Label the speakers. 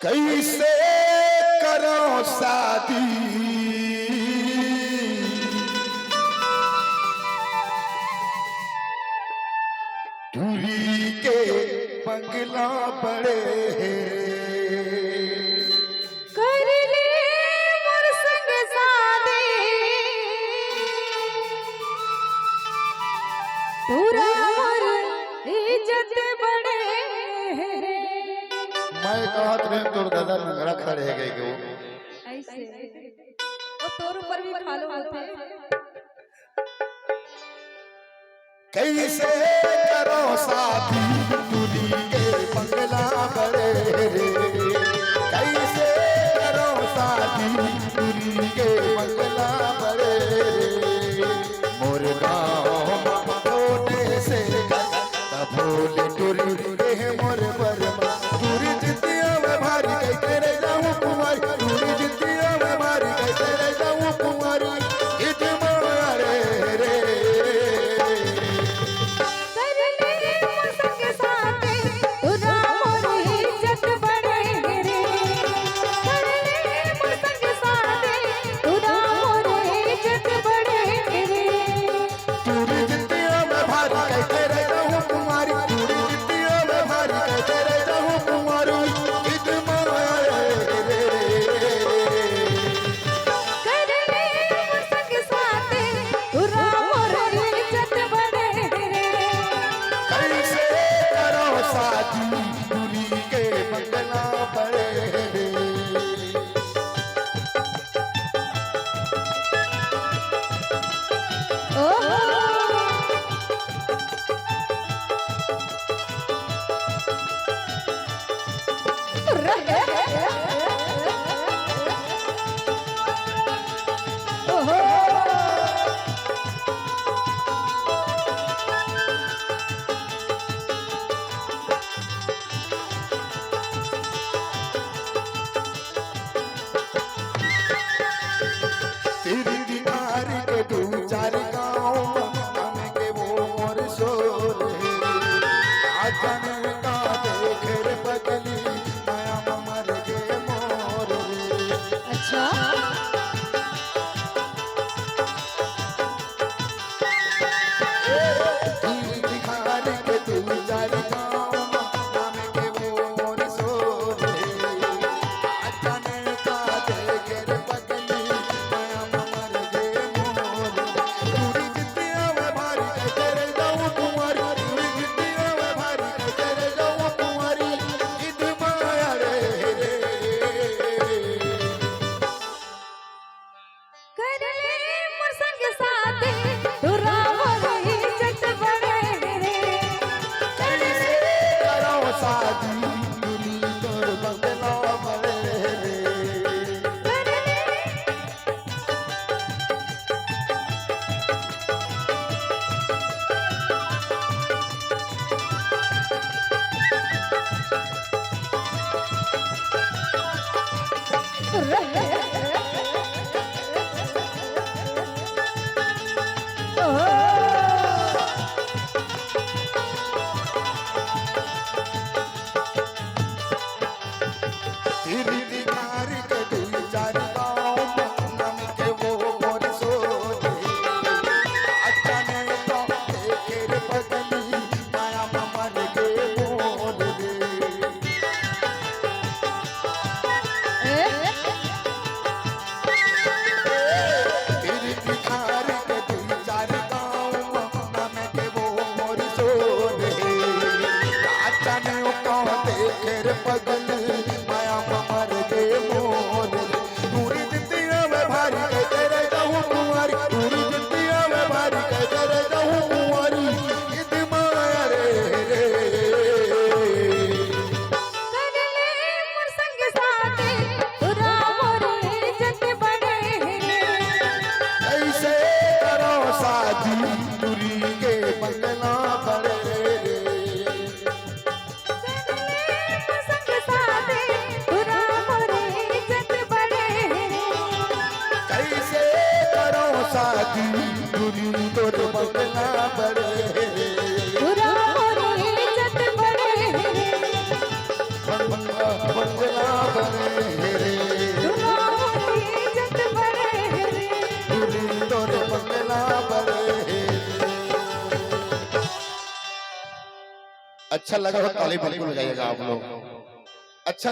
Speaker 1: कैसे करो शादी दूरी के बंगला बड़े
Speaker 2: कर ले मोर संग शादी पूरा मोर इज्जत बड़े रे।
Speaker 1: मैं कहत रहे तोर दादा नंगरा खड़े है गए के
Speaker 2: ऐसे और तोर ऊपर भी खालो होते
Speaker 1: कैसे करो शादी दूरी के बंगला बड़े रे कैसे करो शादी दूरी के बंगला बड़े रे मोर गाँव होने से भूल दूरी के मोर बरमा दूरी जितिया में भारी कह तेरे जाऊं कुमारी दूरी जितिया में भारी कह तेरे जाऊं कुमारी इतना रे रे
Speaker 2: कर ले मोर संग शादी पूरा मोर इज्जत बड़े रे। कर ले मोर संग शादी पूरा मोर इज्जत बड़े रे।
Speaker 1: दूरी जितिया में भारी कह तेरे जाऊं कुमारी दूरी जितिया में भारी कह तेरे जाऊं कुमारी इतना रे
Speaker 2: कर ले मोर संग
Speaker 1: अच्छा लगा हो ताली बिल्कुल बजाइएगा आप लोग। अच्छा